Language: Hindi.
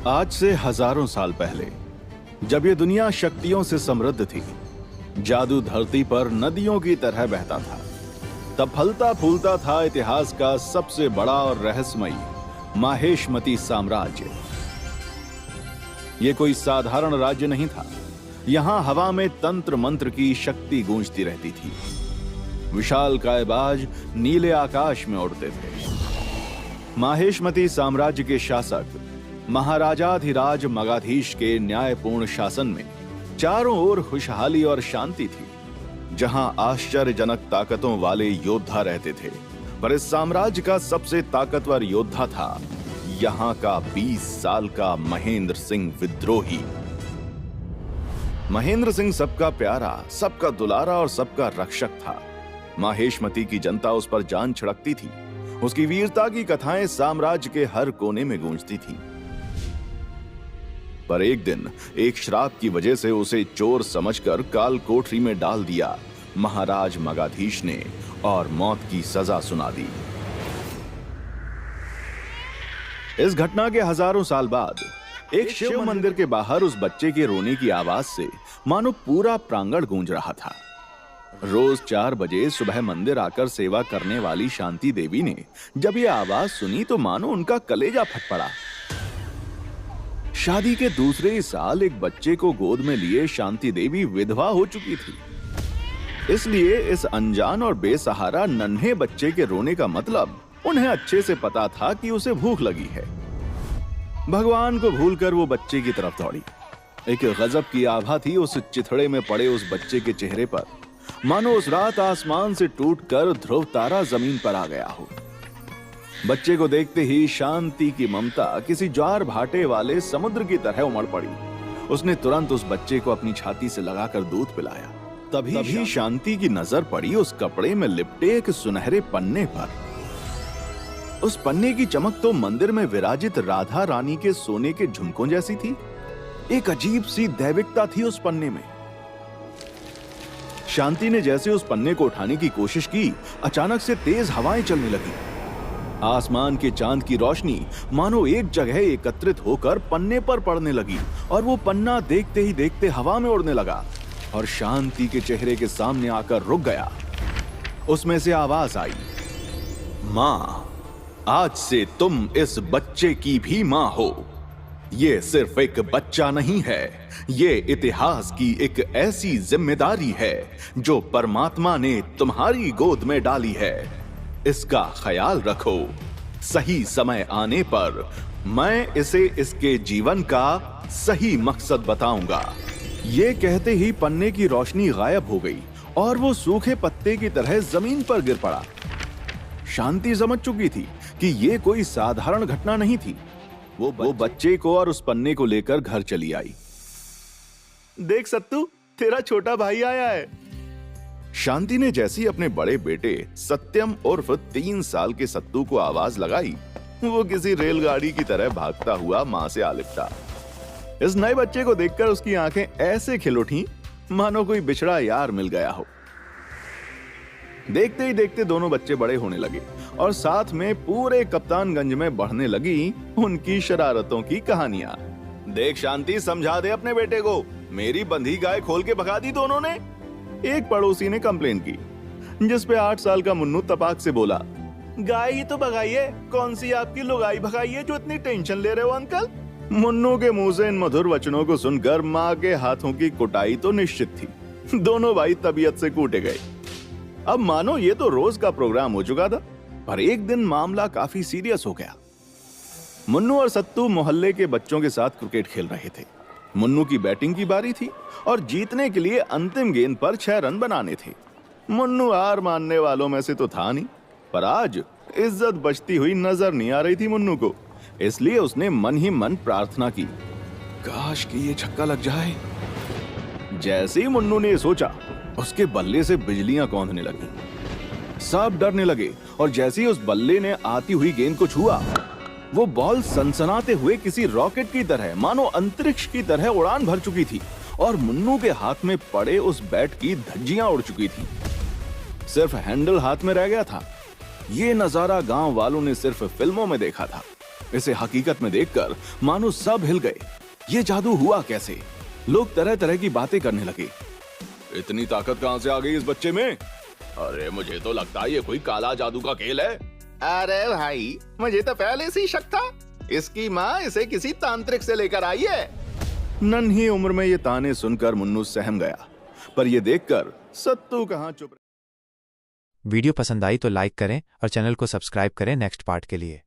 आज से हजारों साल पहले, जब ये दुनिया शक्तियों से समृद्ध थी, जादू धरती पर नदियों की तरह बहता था। तब फलता फूलता था इतिहास का सबसे बड़ा और रहस्यमयी माहेशमती साम्राज्य। ये कोई साधारण राज्य नहीं था। यहां हवा में तंत्र मंत्र की शक्ति गूंजती रहती थी। विशाल कायबाज नीले आकाश में उड़ते थे। माहेशमती साम्राज्य के शासक महाराजाधिराज मगाधीश के न्यायपूर्ण शासन में चारों ओर खुशहाली और शांति थी। जहां आश्चर्यजनक ताकतों वाले योद्धा रहते थे, पर इस साम्राज्य का सबसे ताकतवर योद्धा था यहां का 20 साल का महेंद्र सिंह विद्रोही। महेंद्र सिंह सबका प्यारा, सबका दुलारा और सबका रक्षक था। माहेशमती की जनता उस पर जान छिड़कती थी। उसकी वीरता की कथाएं साम्राज्य के हर कोने में गूंजती थीं। पर एक दिन एक श्राप की वजह से उसे चोर समझकर काल कोठरी में डाल दिया महाराज मगाधीश ने और मौत की सजा सुना दी। इस घटना के हजारों साल बाद एक शिव मंदिर के बाहर उस बच्चे के रोने की आवाज से मानो पूरा प्रांगण गूंज रहा था। रोज 4 बजे सुबह मंदिर आकर सेवा करने वाली शांति देवी ने जब यह आवाज सुनी तो मानो उनका कलेजा फट पड़ा। शादी के दूसरे ही साल एक बच्चे को गोद में लिए शांति देवी विधवा हो चुकी थी। इसलिए इस अनजान और बेसहारा नन्हे बच्चे के रोने का मतलब उन्हें अच्छे से पता था कि उसे भूख लगी है। भगवान को भूलकर वो बच्चे की तरफ दौड़ी। एक गजब की आभा थी उस चिथड़े में पड़े उस बच्चे के चेहरे पर, मानो उस रात आसमान से टूटकर ध्रुव तारा जमीन पर आ गया हो। बच्चे को देखते ही शांति की ममता किसी ज्वार भाटे वाले समुद्र की तरह उमड़ पड़ी। उसने तुरंत उस बच्चे को अपनी छाती से लगाकर दूध पिलाया। तभी भी शांति की नजर पड़ी उस कपड़े में लिपटे एक सुनहरे पन्ने पर। उस पन्ने की चमक तो मंदिर में विराजित राधा रानी के सोने के झुमकों जैसी थी। एक अजीब सी दैविकता थी उस पन्ने में। शांति ने जैसे उस पन्ने को उठाने की कोशिश की, अचानक से तेज हवाएं चलने लगी। आसमान के चांद की रोशनी मानो एक जगह एकत्रित होकर पन्ने पर पड़ने लगी और वो पन्ना देखते ही देखते हवा में उड़ने लगा और शांति के चेहरे के सामने आकर रुक गया। उसमें से आवाज आई, मां, आज से तुम इस बच्चे की भी मां हो। ये सिर्फ एक बच्चा नहीं है, ये इतिहास की एक ऐसी जिम्मेदारी है जो परमात्मा ने तुम्हारी गोद में डाली है। इसका ख्याल रखो। सही समय आने पर मैं इसे इसके जीवन का सही मकसद बताऊंगा। ये कहते ही पन्ने की रोशनी गायब हो गई और वो सूखे पत्ते की तरह जमीन पर गिर पड़ा। शांति समझ चुकी थी कि ये कोई साधारण घटना नहीं थी। वो बच्चे को और उस पन्ने को लेकर घर चली आई। देख सत्तू, तेरा छोटा भाई आया है। शांति ने जैसी अपने बड़े बेटे सत्यम उर्फ 3 साल के सत्तू को आवाज लगाई, वो किसी रेलगाड़ी की तरह भागता हुआ मां से आ लिपटा। इस नए बच्चे को देखकर उसकी आंखें ऐसे खिल उठी मानो कोई बिछड़ा यार मिल गया हो। देखते ही देखते दोनों बच्चे बड़े होने लगे और साथ में पूरे कप्तानगंज में बढ़ने लगी उनकी शरारतों की कहानियां। देख शांति, समझा दे अपने बेटे को, मेरी बंधी गाय खोल के भगा दी दोनों ने। एक पड़ोसी ने कंप्लेन की, जिस पे 8 साल का मुन्नू तपाक से बोला, गाय ही तो भगाइए, कौन सी आपकी लुगाई भगाइए जो इतनी टेंशन ले रहे हो अंकल। मुन्नू के मुंह से इन मधुर वचनों को सुनकर माँ के हाथों की कुटाई तो निश्चित थी। दोनों भाई तबीयत से कूटे गए। अब मानो ये तो रोज का प्रोग्राम हो चुका था, पर एक दिन मामला काफी सीरियस हो गया। मुन्नू और सत्तू मोहल्ले के बच्चों के साथ क्रिकेट खेल रहे थे। मुन्नू की बैटिंग की बारी थी और जीतने के लिए अंतिम गेंद पर 6 रन बनाने थे। मुन्नू हार मानने वालों में से तो था नहीं, पर आज इज्जत बचती हुई नजर नहीं आ रही थी मुन्नू को। इसलिए उसने मन ही मन प्रार्थना की, काश कि ये छक्का लग जाए। जैसे ही मुन्नू ने सोचा, उसके बल्ले से बिजलियां कौंधने लगी। सब डरने लगे और जैसे ही उस बल्ले ने आती हुई गेंद को छुआ, वो बॉल सनसनाते हुए किसी रॉकेट की तरह मानो अंतरिक्ष की तरह उड़ान भर चुकी थी और मुन्नू के हाथ में पड़े उस बैट की धज्जियां उड़ चुकी थी। सिर्फ हैंडल हाथ में रह गया था। ये नजारा गांव वालों ने सिर्फ फिल्मों में देखा था। इसे हकीकत में देखकर मानो सब हिल गए। ये जादू हुआ कैसे? लोग तरह तरह की बातें करने लगे। इतनी ताकत कहां से आ गई इस बच्चे में? अरे मुझे तो लगता है ये कोई काला जादू का खेल है। अरे भाई, मुझे तो पहले से ही शक था। इसकी माँ इसे किसी तांत्रिक से लेकर आई है। नन्ही उम्र में ये ताने सुनकर मुन्नू सहम गया, पर ये देखकर सत्तू कहां चुप। वीडियो पसंद आई तो लाइक करें और चैनल को सब्सक्राइब करें नेक्स्ट पार्ट के लिए।